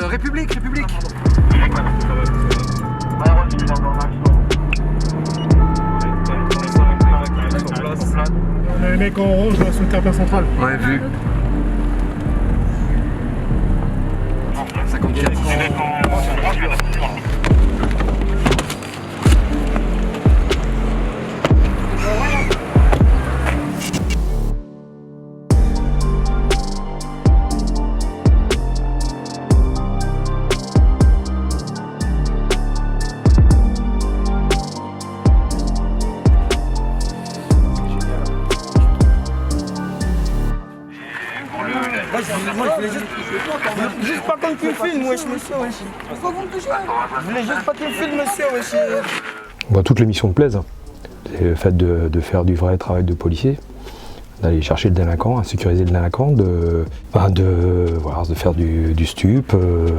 République. On a les mecs en rouge sur le terre central. Ouais, vu. 54. Moi je voulais juste pas qu'on me filme, wesh monsieur, wesh. Pourquoi vous me touchez? Je voulais juste pas qu'on me filme, monsieur, wesh. Bon, toutes les missions me plaisent. Le fait de faire du vrai travail de policier, d'aller chercher le délinquant, à sécuriser le délinquant, de faire du stup,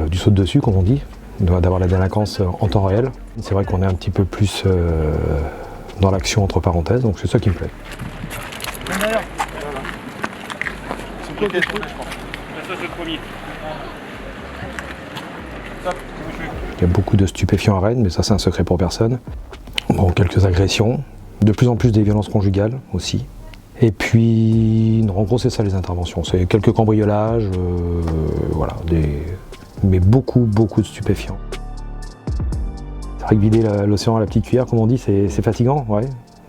du saut de dessus comme on dit, d'avoir la délinquance en temps réel. C'est vrai qu'on est un petit peu plus dans l'action entre parenthèses, donc c'est ça qui me plaît. C'est quoi Ça c'est le premier. Il y a beaucoup de stupéfiants à Rennes, mais ça c'est un secret pour personne. Bon, quelques agressions, de plus en plus des violences conjugales aussi. Et puis, en gros c'est ça les interventions, c'est quelques cambriolages, mais beaucoup de stupéfiants. C'est vrai que vider l'océan à la petite cuillère, comme on dit, c'est fatigant, ouais.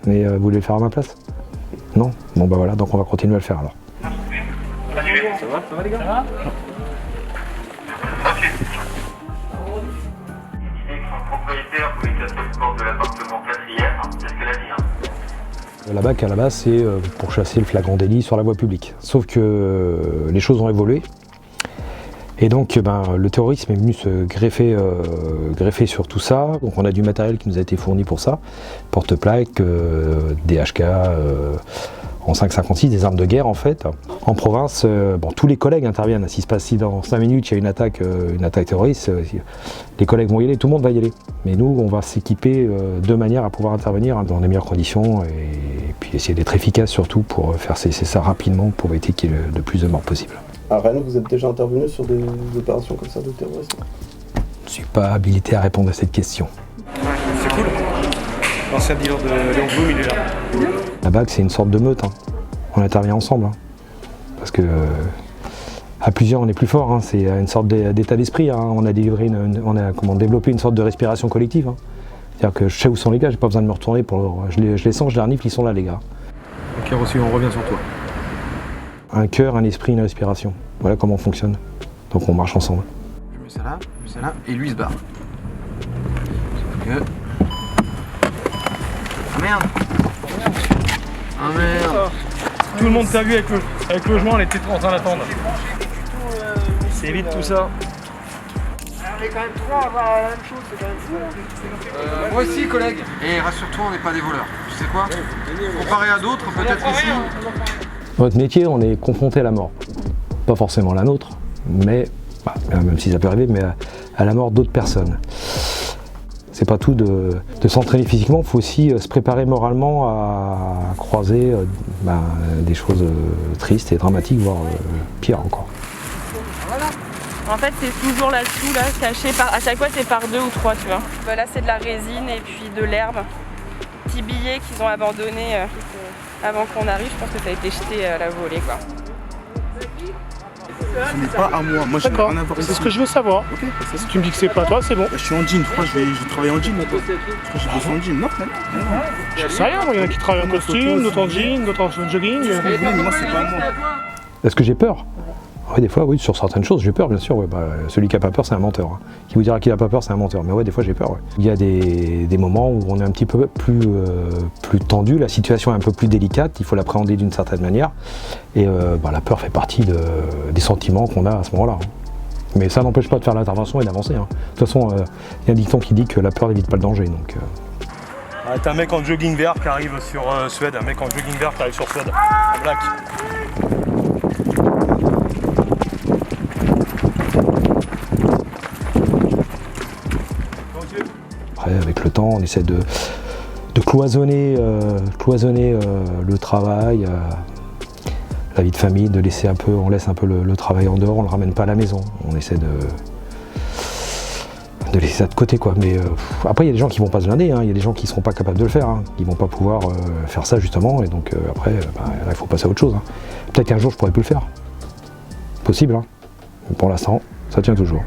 Mais vous voulez le faire à ma place? Non? Bon bah voilà, donc on va continuer à le faire alors. Ça va les gars? Ça va? La BAC à la base c'est pour chasser le flagrant délit sur la voie publique. Sauf que les choses ont évolué. Et donc le terrorisme est venu se greffer sur tout ça. Donc on a du matériel qui nous a été fourni pour ça. Porte-plaques, des HK en 5,56, des armes de guerre en fait. En province, tous les collègues interviennent. Si dans 5 minutes il y a une attaque terroriste, les collègues vont y aller, tout le monde va y aller. Mais nous on va s'équiper de manière à pouvoir intervenir dans les meilleures conditions et puis essayer d'être efficace surtout pour faire cesser ça rapidement pour éviter qu'il y ait le plus de morts possible. À Rennes, vous êtes déjà intervenu sur des opérations comme ça de terrorisme? Je ne suis pas habilité à répondre à cette question. C'est cool. L'ancien dealer de Léon Blum, il est là. La BAC, c'est une sorte de meute. Hein. On intervient ensemble. Hein. Parce que à plusieurs, on est plus fort. Hein. C'est une sorte d'état d'esprit. Hein. On a développé une sorte de respiration collective. Hein. C'est-à-dire que je sais où sont les gars, j'ai pas besoin de me retourner. Je les sens, je les renifle, ils sont là, les gars. Ok, Rossi, on revient sur toi. Un cœur, un esprit, une respiration. Voilà comment on fonctionne. Donc on marche ensemble. Je mets ça là, et lui il se barre. Mieux. Ah merde! Ah merde! Tout le monde t'a vu avec le logement, on était en train d'attendre. C'est vite tout ça. On est quand même 3 à avoir la même chose, c'est quand même fou. Moi aussi, collègue. Et rassure-toi, on n'est pas des voleurs. Tu sais quoi? Comparé à d'autres, peut-être ici. Dans notre métier, on est confronté à la mort. Pas forcément la nôtre, mais, même si ça peut arriver, mais à la mort d'autres personnes. C'est pas tout de s'entraîner physiquement, il faut aussi se préparer moralement à croiser des choses tristes et dramatiques, voire pire encore. En fait, c'est toujours là-dessous, là, caché à chaque fois, c'est par 2 ou 3, tu vois. Là, c'est de la résine et puis de l'herbe. Petits billets qu'ils ont abandonnés avant qu'on arrive. Je pense que ça a été jeté à la volée, quoi. Ce n'est pas à moi. Moi, je n'ai rien à voir. C'est ce que je veux savoir. Ok. Si tu me dis que c'est pas toi, c'est bon. Je suis en jean, je crois que je vais travailler en jean. Je crois que j'ai besoin en jean. Non, Je sais rien, il y en a qui travaillent en costume, d'autres en jean, d'autres en jogging. moi, c'est pas à moi. Est-ce que j'ai peur? Oui, des fois, oui, sur certaines choses, j'ai peur, bien sûr. Ouais. Celui qui n'a pas peur, c'est un menteur. Hein. Qui vous dira qu'il n'a pas peur, c'est un menteur. Mais ouais, des fois, j'ai peur. Ouais. Il y a des moments où on est un petit peu plus tendu, la situation est un peu plus délicate, il faut l'appréhender d'une certaine manière. Et la peur fait partie des sentiments qu'on a à ce moment-là. Hein. Mais ça n'empêche pas de faire l'intervention et d'avancer. Hein. De toute façon, il y a un dicton qui dit que la peur n'évite pas le danger. Donc, T'as un mec en jogging vert qui arrive sur Suède, un mec en jogging vert qui arrive sur Suède, en black. Après, avec le temps, on essaie de cloisonner le travail, la vie de famille, de laisser un peu, on laisse un peu le travail en dehors, on le ramène pas à la maison, on essaie de laisser ça de côté quoi. Mais après il y a des gens qui vont pas se blinder, hein. Il y a des gens qui seront pas capables de le faire, hein. Ils vont pas pouvoir faire ça justement, et donc après là, il faut passer à autre chose, hein. Peut-être qu'un jour je pourrais plus le faire. Possible, hein. Mais pour l'instant, ça tient toujours.